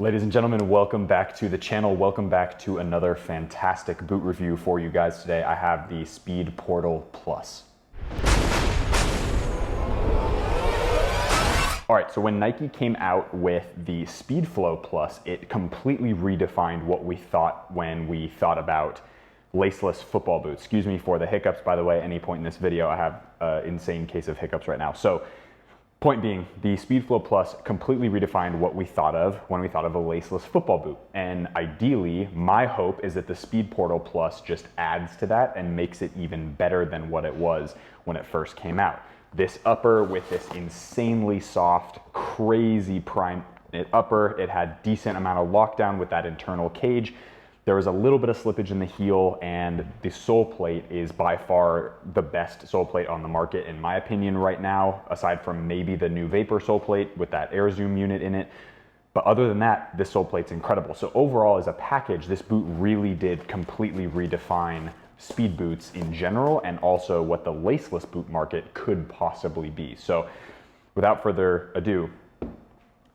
Ladies and gentlemen, welcome back to the channel. Welcome back to another fantastic boot review for you guys today. I have the Speedportal Plus. All right, so when Nike came out with the Speedflow Plus, it completely redefined what we thought when we thought about laceless football boots. Excuse me for the hiccups, by the way. Any point in this video, I have an insane case of hiccups right now. So, point being, the Speedflow Plus completely redefined what we thought of when we thought of a laceless football boot. And ideally, my hope is that the Speedportal Plus just adds to that and makes it even better than what it was when it first came out. This upper with this insanely soft, crazy prime upper, it had decent amount of lockdown with that internal cage. There was a little bit of slippage in the heel, and the Soleplate is by far the best Soleplate on the market in my opinion right now, aside from maybe the new Vapor Soleplate with that air zoom unit in it. But other than that, this Soleplate's incredible. So overall, as a package, this boot really did completely redefine speed boots in general, and also what the laceless boot market could possibly be. So without further ado,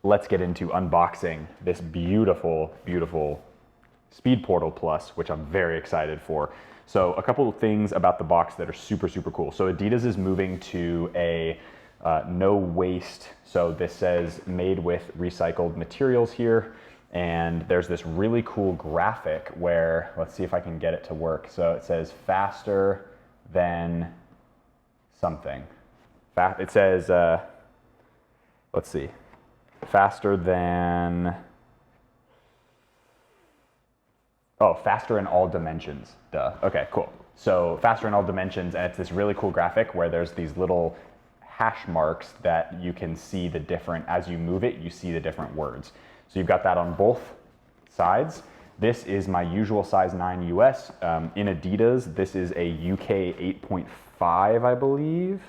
let's get into unboxing this beautiful, beautiful Speedportal Plus, which I'm very excited for. So a couple of things about the box that are super, super cool. So Adidas is moving to a no waste. So this says made with recycled materials here. And there's this really cool graphic where, let's see if I can get it to work. So it says faster than something. It says, let's see, faster than, oh, faster in all dimensions, duh. Okay, cool. So faster in all dimensions, and it's this really cool graphic where there's these little hash marks that you can see the different, as you move it, you see the different words. So you've got that on both sides. This is my usual size 9 US. In Adidas, this is a UK 8.5, I believe.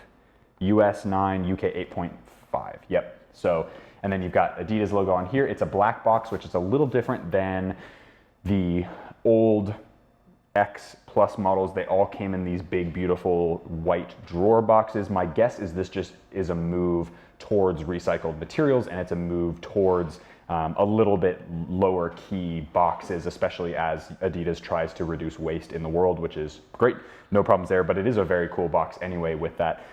US 9, UK 8.5, yep. So, and then you've got Adidas logo on here. It's a black box, which is a little different than the old X Plus models. They all came in these big, beautiful white drawer boxes. My guess is this just is a move towards recycled materials, and it's a move towards a little bit lower key boxes, especially as Adidas tries to reduce waste in the world, which is great, no problems there, but it is a very cool box anyway with that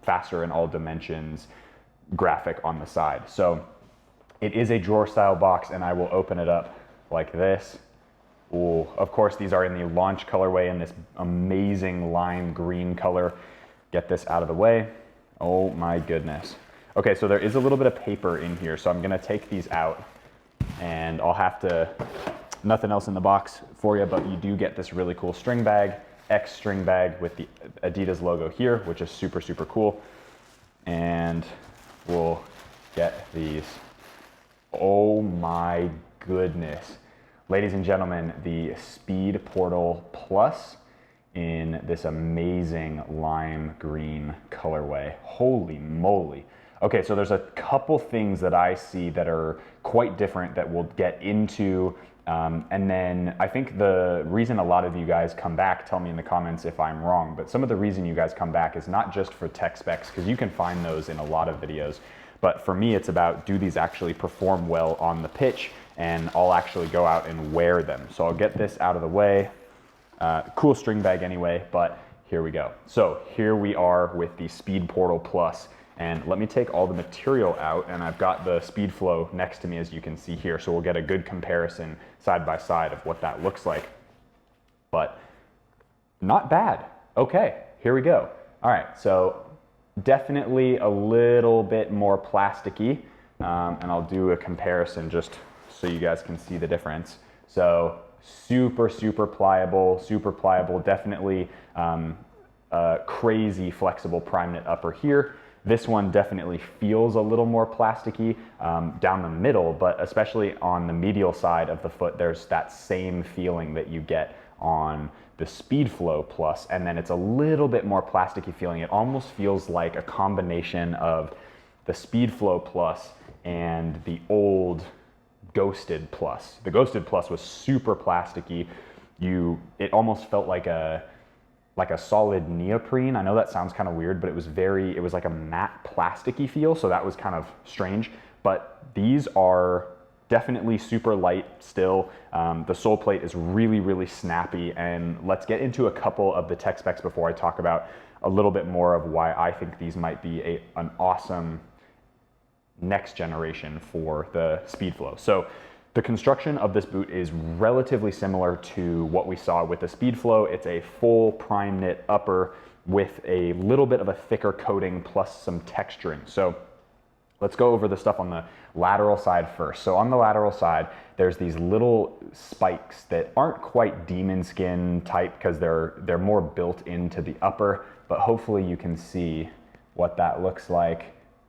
faster in all dimensions graphic on the side. So it is a drawer style box, and I will open it up like this. Ooh, of course, these are in the launch colorway in this amazing lime green color. Get this out of the way. Oh my goodness. Okay, so there is a little bit of paper in here, so I'm gonna take these out, and I'll have to, nothing else in the box for you, but you do get this really cool string bag, X string bag with the Adidas logo here, which is super, super cool. And we'll get these. Oh my goodness. Ladies and gentlemen, the Speedportal Plus in this amazing lime green colorway. Holy moly. Okay, so there's a couple things that I see that are quite different that we'll get into. And then I think the reason a lot of you guys come back, tell me in the comments if I'm wrong, but some of the reason you guys come back is not just for tech specs, because you can find those in a lot of videos. But for me, it's about, do these actually perform well on the pitch? And I'll actually go out and wear them. So I'll get this out of the way. Cool string bag anyway, but here we go. So here we are with the Speedportal Plus. And let me take all the material out, and I've got the Speedflow next to me, as you can see here. So we'll get a good comparison side by side of what that looks like. But not bad. Okay, here we go. All right, so definitely a little bit more plasticky. And I'll do a comparison just so you guys can see the difference. So super, super pliable, definitely crazy flexible prime knit upper here. This one definitely feels a little more plasticky down the middle, but especially on the medial side of the foot, there's that same feeling that you get on the Speedflow Plus, and then it's a little bit more plasticky feeling. It almost feels like a combination of the Speedflow Plus and the old Ghosted Plus. The Ghosted Plus was super plasticky. It almost felt like a solid neoprene. I know that sounds kind of weird, but it was like a matte plasticky feel, so that was kind of strange. But these are definitely super light still. The Soleplate is really, really snappy, and let's get into a couple of the tech specs before I talk about a little bit more of why I think these might be an awesome next generation for the Speedflow. So the construction of this boot is relatively similar to what we saw with the Speedflow. It's a full prime knit upper with a little bit of a thicker coating plus some texturing. So let's go over the stuff on the lateral side first. So on the lateral side, there's these little spikes that aren't quite demon skin type because they're more built into the upper, but hopefully you can see what that looks like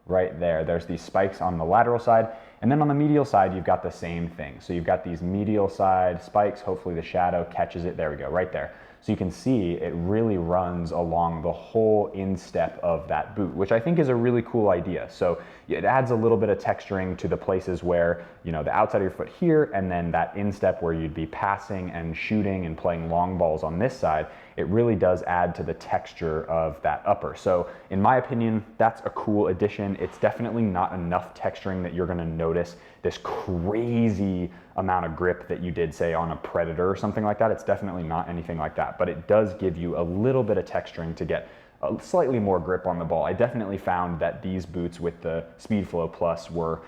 right there. There's these spikes on the lateral side, and then on the medial side, you've got the same thing. So you've got these medial side spikes. Hopefully the shadow catches it. There we go, right there. So you can see it really runs along the whole instep of that boot, which I think is a really cool idea. So it adds a little bit of texturing to the places where, you know, the outside of your foot here, and then that instep where you'd be passing and shooting and playing long balls on this side. It really does add to the texture of that upper. So in my opinion, that's a cool addition. It's definitely not enough texturing that you're gonna notice this crazy amount of grip that you did, say, on a Predator or something like that. It's definitely not anything like that, but it does give you a little bit of texturing to get a slightly more grip on the ball. I definitely found that these boots with the Speedflow Plus were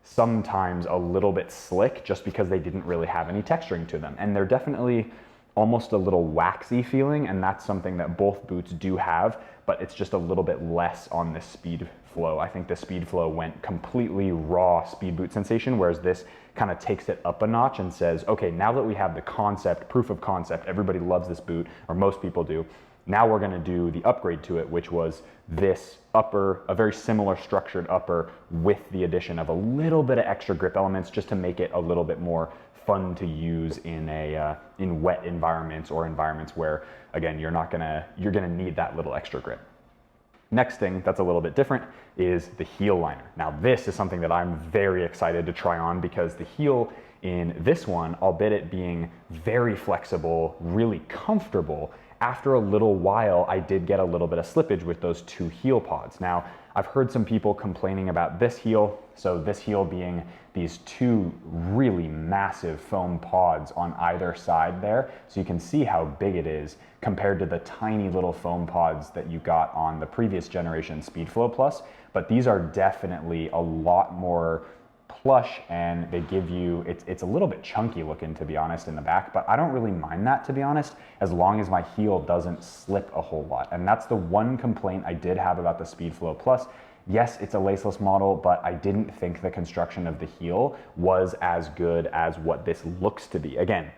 sometimes a little bit slick just because they didn't really have any texturing to them. And they're definitely almost a little waxy feeling, and that's something that both boots do have, but it's just a little bit less on the Speedflow. I think the Speedflow went completely raw speed boot sensation, whereas this kind of takes it up a notch and says, okay, now that we have the concept, proof of concept, everybody loves this boot, or most people do, now we're gonna do the upgrade to it, which was this upper, a very similar structured upper with the addition of a little bit of extra grip elements just to make it a little bit more fun to use in wet environments or environments where, again, you're gonna need that little extra grip. Next thing that's a little bit different is the heel liner. Now this is something that I'm very excited to try on because the heel in this one, albeit it being very flexible, really comfortable, after a little while, I did get a little bit of slippage with those two heel pods. Now, I've heard some people complaining about this heel. So this heel being these two really massive foam pods on either side there. So you can see how big it is compared to the tiny little foam pods that you got on the previous generation Speedflow Plus. But these are definitely a lot more plush, and they give you, it's a little bit chunky looking, to be honest, in the back, but I don't really mind that, to be honest, as long as my heel doesn't slip a whole lot. And that's the one complaint I did have about the Speedflow Plus. Yes, it's a laceless model, but I didn't think the construction of the heel was as good as what this looks to be. Again,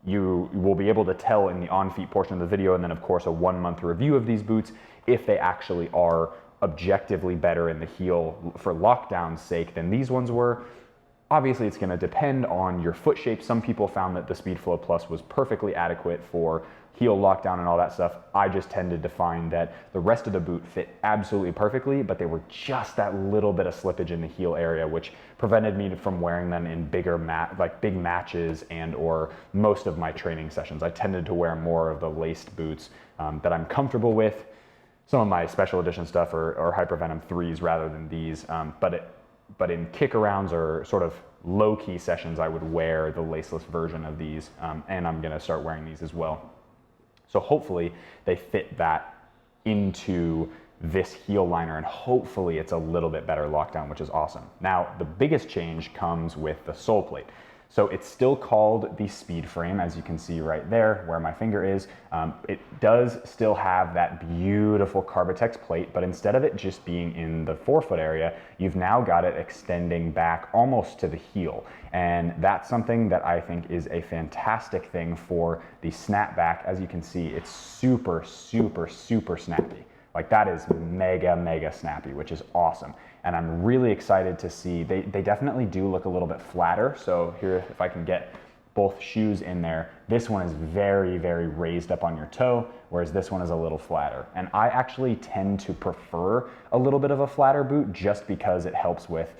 you will be able to tell in the on-feet portion of the video, and then of course a 1-month review of these boots, if they actually are objectively better in the heel for lockdown's sake than these ones were. Obviously, it's going to depend on your foot shape. Some people found that the Speedflow Plus was perfectly adequate for heel lockdown and all that stuff. I just tended to find that the rest of the boot fit absolutely perfectly, but they were just that little bit of slippage in the heel area, which prevented me from wearing them in big matches and or most of my training sessions. I tended to wear more of the laced boots that I'm comfortable with. Some of my special edition stuff are Hypervenom 3s rather than these, but in kick-arounds or sort of low-key sessions, I would wear the laceless version of these, and I'm gonna start wearing these as well. So hopefully they fit that into this heel liner, and hopefully it's a little bit better lockdown, which is awesome. Now, the biggest change comes with the Soleplate. So it's still called the Speed Frame, as you can see right there where my finger is. It does still have that beautiful Carbitex plate, but instead of it just being in the forefoot area, you've now got it extending back almost to the heel. And that's something that I think is a fantastic thing for the snapback. As you can see, it's super, super, super snappy. Like that is mega, mega snappy, which is awesome. And I'm really excited to see, they definitely do look a little bit flatter. So here, if I can get both shoes in there, this one is very, very raised up on your toe, whereas this one is a little flatter. And I actually tend to prefer a little bit of a flatter boot just because it helps with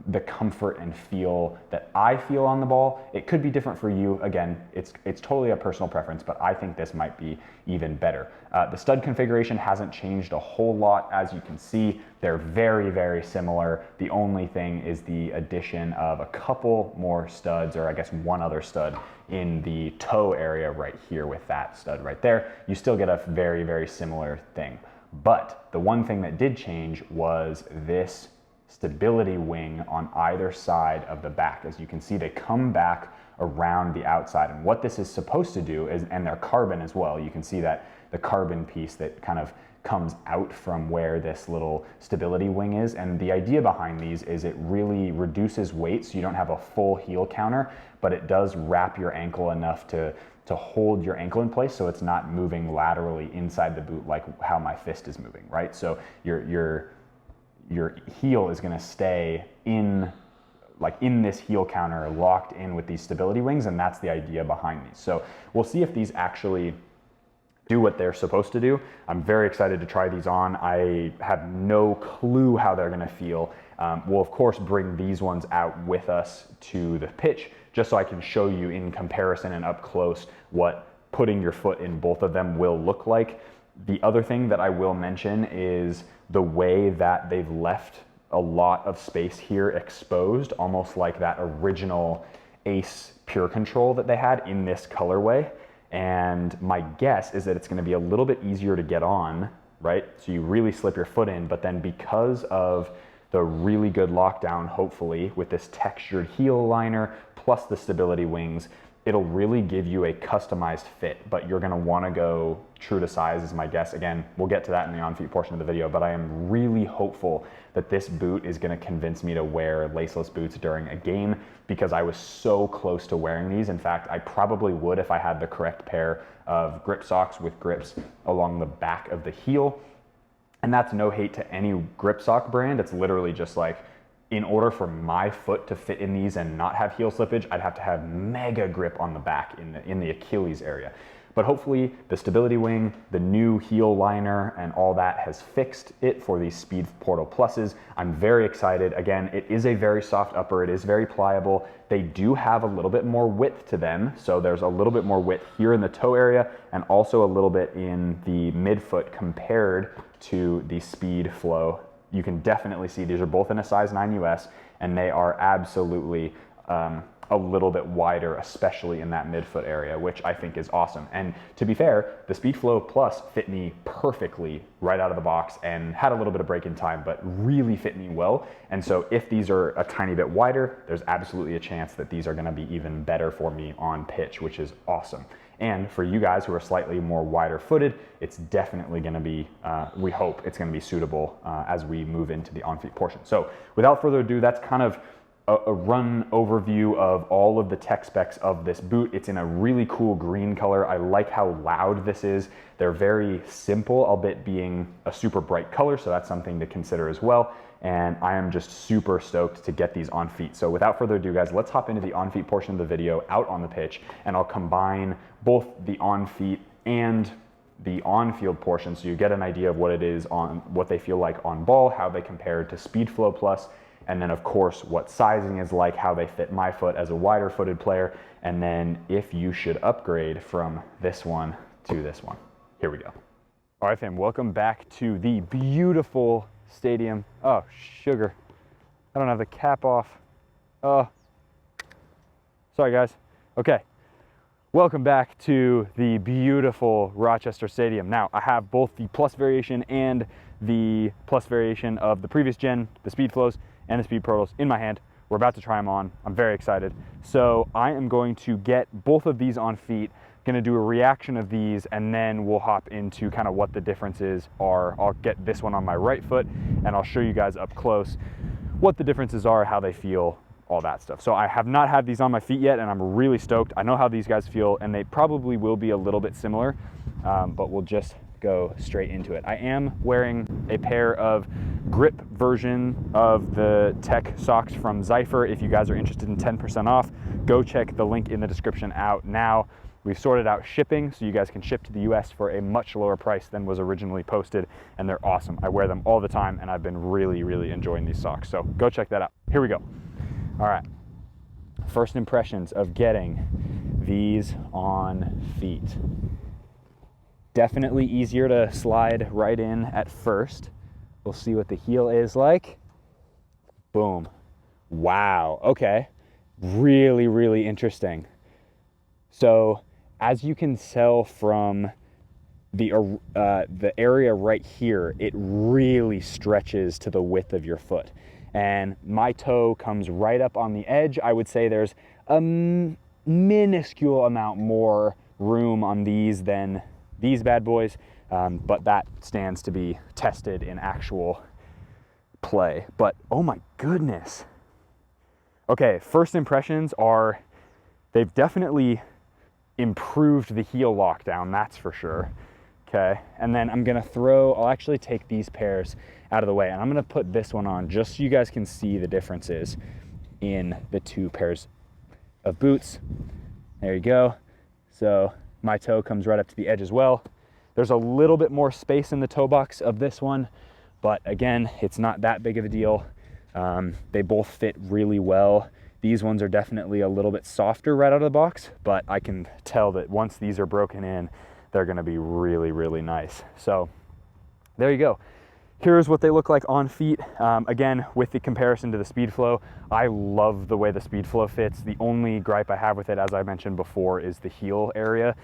the comfort and feel that I feel on the ball. It could be different for you. Again, it's totally a personal preference, but I think this might be even better. The stud configuration hasn't changed a whole lot. As you can see, they're very, very similar. The only thing is the addition of a couple more studs, or I guess one other stud in the toe area right here with that stud right there. You still get a very, very similar thing. But the one thing that did change was this stability wing on either side of the back. As you can see, they come back around the outside. And what this is supposed to do is, and they're carbon as well, you can see that the carbon piece that kind of comes out from where this little stability wing is. And the idea behind these is it really reduces weight, so you don't have a full heel counter, but it does wrap your ankle enough to hold your ankle in place so it's not moving laterally inside the boot like how my fist is moving, right? So your heel is going to stay in this heel counter, locked in with these stability wings, and that's the idea behind these. So we'll see if these actually do what they're supposed to do. I'm very excited to try these on. I have no clue how they're going to feel. We'll of course bring these ones out with us to the pitch, just so I can show you in comparison and up close what putting your foot in both of them will look like. The other thing that I will mention is the way that they've left a lot of space here exposed, almost like that original Ace Pure Control that they had in this colorway. And my guess is that it's going to be a little bit easier to get on, right? So you really slip your foot in, but then because of the really good lockdown, hopefully, with this textured heel liner plus the stability wings, it'll really give you a customized fit, but you're gonna wanna go true to size is my guess. Again, we'll get to that in the on-feet portion of the video, but I am really hopeful that this boot is gonna convince me to wear laceless boots during a game, because I was so close to wearing these. In fact, I probably would if I had the correct pair of grip socks with grips along the back of the heel. And that's no hate to any grip sock brand. It's literally just like, in order for my foot to fit in these and not have heel slippage, I'd have to have mega grip on the back in the Achilles area. But hopefully the stability wing, the new heel liner, and all that has fixed it for these Speedportal Pluses. I'm very excited. Again, it is a very soft upper. It is very pliable. They do have a little bit more width to them. So there's a little bit more width here in the toe area and also a little bit in the midfoot compared to the Speed Flow. You can definitely see these are both in a size 9 US, and they are absolutely a little bit wider, especially in that midfoot area, which I think is awesome. And to be fair, the Speedflow Plus fit me perfectly right out of the box and had a little bit of break in time, but really fit me well. And so if these are a tiny bit wider, there's absolutely a chance that these are gonna be even better for me on pitch, which is awesome. And for you guys who are slightly more wider footed, it's definitely gonna be, we hope it's gonna be suitable as we move into the on-feet portion. So without further ado, that's kind of a run overview of all of the tech specs of this boot. It's in a really cool green color. I like how loud this is. They're very simple, albeit being a super bright color, so that's something to consider as well. And I am just super stoked to get these on feet. So without further ado, guys, let's hop into the on feet portion of the video out on the pitch, and I'll combine both the on feet and the on-field portion so you get an idea of what it is on, what they feel like on ball, how they compare to Speedflow Plus, and then of course what sizing is like, how they fit my foot as a wider footed player, and then if you should upgrade from this one to this one. Here we go. All right, fam, welcome back to the beautiful stadium. Oh, sugar. I don't have the cap off. Oh, sorry guys. Okay, welcome back to the beautiful Rochester Stadium. Now, I have both the Plus variation and the Plus variation of the previous gen, the Speedflows and the Speedportals in my hand. We're about to try them on. I'm very excited. So I am going to get both of these on feet, gonna do a reaction of these, and then we'll hop into kind of what the differences are. I'll get this one on my right foot and I'll show you guys up close what the differences are, how they feel, all that stuff. So I have not had these on my feet yet, and I'm really stoked. I know how these guys feel, and they probably will be a little bit similar, but we'll just go straight into it. I am wearing a pair of grip version of the tech socks from Zypher. If you guys are interested in 10% off, go check the link in the description out now. We've sorted out shipping, so you guys can ship to the US for a much lower price than was originally posted, and they're awesome. I wear them all the time, and I've been really, really enjoying these socks. So go check that out. Here we go. All right. First impressions of getting these on feet. Definitely easier to slide right in at first. We'll see what the heel is like. Boom. Wow. Okay. Really, really interesting. So as you can tell from the area right here, it really stretches to the width of your foot. And my toe comes right up on the edge. I would say there's a minuscule amount more room on these than these bad boys, but that stands to be tested in actual play. But oh my goodness. Okay, first impressions are they've definitely improved the heel lockdown, that's for sure. Okay, and then I'll actually take these pairs out of the way, and I'm gonna put this one on just so you guys can see the differences in the two pairs of boots. There you go. So my toe comes right up to the edge as well. There's a little bit more space in the toe box of this one, but again, it's not that big of a deal. They both fit really well. These ones are definitely a little bit softer right out of the box, but I can tell that once these are broken in, they're gonna be really, really nice. So there you go. Here's what they look like on feet. Again, with the comparison to the Speedflow, I love the way the Speedflow fits. The only gripe I have with it, as I mentioned before, is the heel area.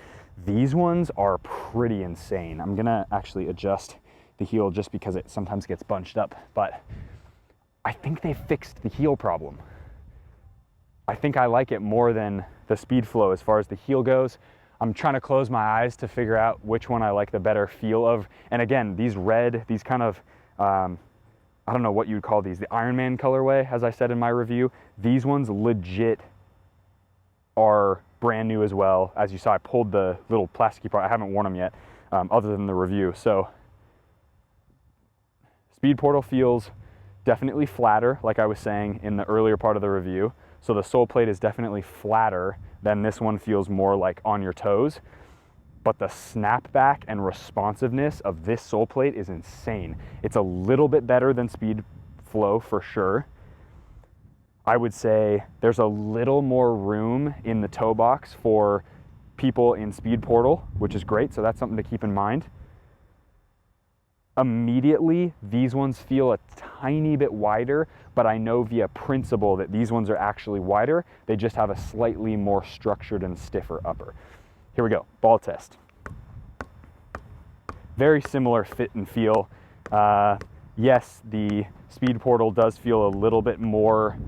These ones are pretty insane. I'm gonna actually adjust the heel just because it sometimes gets bunched up, but I think they fixed the heel problem. I think I like it more than the Speedflow as far as the heel goes. I'm trying to close my eyes to figure out which one I like the better feel of. And again, these kind of, I don't know what you would call these, the Iron Man colorway, as I said in my review. These ones legit are brand new as well. As you saw, I pulled the little plasticky part. I haven't worn them yet, other than the review. So Speedportal feels definitely flatter, like I was saying in the earlier part of the review. So the sole plate is definitely flatter than this one, feels more like on your toes. But the snapback and responsiveness of this sole plate is insane. It's a little bit better than Speedflow for sure. I would say there's a little more room in the toe box for people in Speedportal, which is great, so that's something to keep in mind. Immediately, these ones feel a tiny bit wider, but I know via principle that these ones are actually wider. They just have a slightly more structured and stiffer upper. Here we go, ball test. Very similar fit and feel. Yes, the Speedportal does feel a little bit more,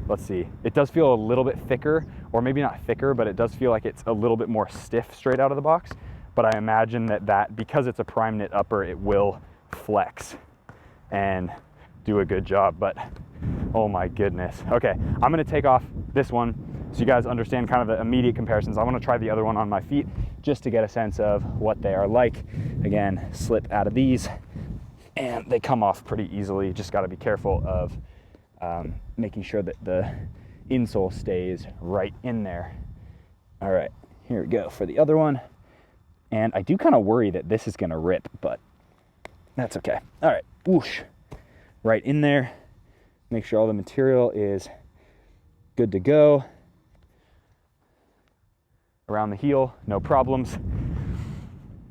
let's see, it does feel a little bit thicker, or maybe not thicker, but it does feel like it's a little bit more stiff straight out of the box. But I imagine that because it's a prime knit upper, it will flex and do a good job. But oh my goodness. Okay, I'm gonna take off this one so you guys understand kind of the immediate comparisons. I wanna try the other one on my feet just to get a sense of what they are like. Again, slip out of these and they come off pretty easily. Just gotta be careful of making sure that the insole stays right in there. All right, here we go for the other one. And I do kind of worry that this is gonna rip, but that's okay. All right, whoosh, right in there. Make sure all the material is good to go. Around the heel, no problems.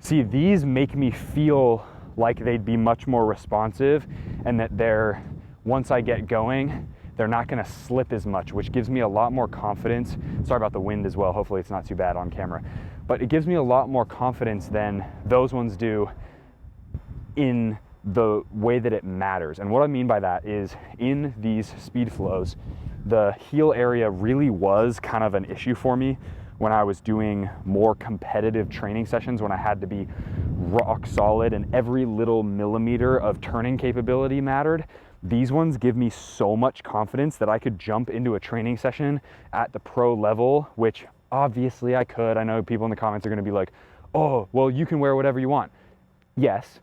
See, these make me feel like they'd be much more responsive and that once I get going, they're not gonna slip as much, which gives me a lot more confidence. Sorry about the wind as well, hopefully it's not too bad on camera. But it gives me a lot more confidence than those ones do in the way that it matters. And what I mean by that is in these Speedflows, the heel area really was kind of an issue for me when I was doing more competitive training sessions, when I had to be rock solid and every little millimeter of turning capability mattered. These ones give me so much confidence that I could jump into a training session at the pro level, which obviously I could. I know people in the comments are gonna be like, oh, well, you can wear whatever you want. Yes,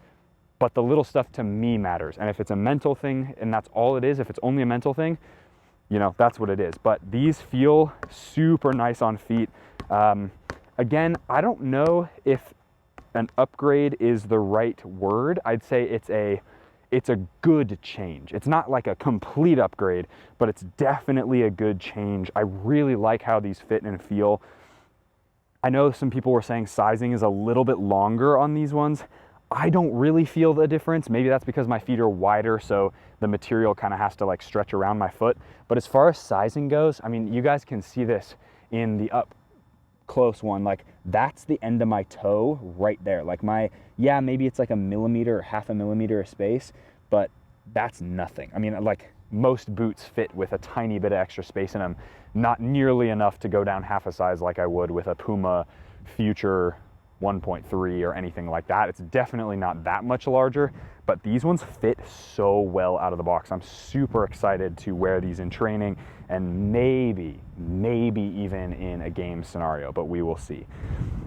but the little stuff to me matters. And if it's a mental thing and that's all it is, if it's only a mental thing, you know, that's what it is. But these feel super nice on feet. Again, I don't know if an upgrade is the right word. I'd say it's a good change. It's not like a complete upgrade, but it's definitely a good change. I really like how these fit and feel. I know some people were saying sizing is a little bit longer on these ones. I don't really feel the difference. Maybe that's because my feet are wider, so the material kind of has to like stretch around my foot. But as far as sizing goes, I mean, you guys can see this in the up close one, like that's the end of my toe right there. Like yeah, maybe it's like a millimeter or half a millimeter of space, but that's nothing. I mean, like most boots fit with a tiny bit of extra space in them, not nearly enough to go down half a size like I would with a Puma Future 1.3 or anything like that. It's definitely not that much larger, but these ones fit so well out of the box. I'm super excited to wear these in training and maybe even in a game scenario, but we will see.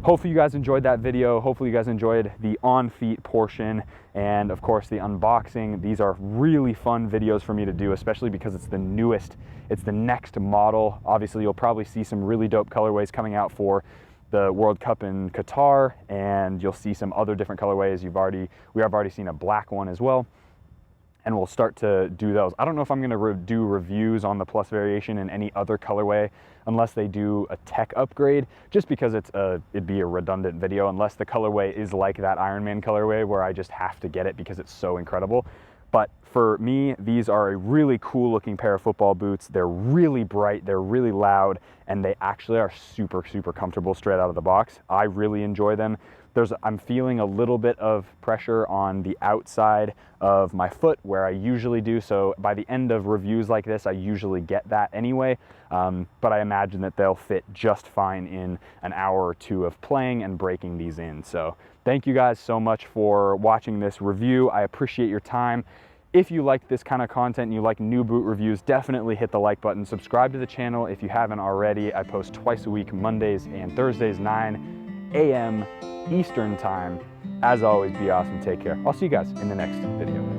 Hopefully you guys enjoyed that video. Hopefully you guys enjoyed the on feet portion and of course the unboxing. These are really fun videos for me to do, especially because it's the newest, it's the next model. Obviously you'll probably see some really dope colorways coming out for the World Cup in Qatar, and you'll see some other different colorways. We have already seen a black one as well, and we'll start to do those. I don't know if I'm gonna do reviews on the Plus variation in any other colorway unless they do a tech upgrade, just because it'd be a redundant video unless the colorway is like that Ironman colorway where I just have to get it because it's so incredible. But for me, these are a really cool looking pair of football boots. They're really bright, they're really loud, and they actually are super comfortable straight out of the box. I really enjoy them. I'm feeling a little bit of pressure on the outside of my foot where I usually do. So by the end of reviews like this, I usually get that anyway. But I imagine that they'll fit just fine in an hour or two of playing and breaking these in. So thank you guys so much for watching this review. I appreciate your time. If you like this kind of content and you like new boot reviews, definitely hit the like button. Subscribe to the channel if you haven't already. I post twice a week, Mondays and Thursdays, 9 a.m. Eastern time. As always, be awesome, take care. I'll see you guys in the next video.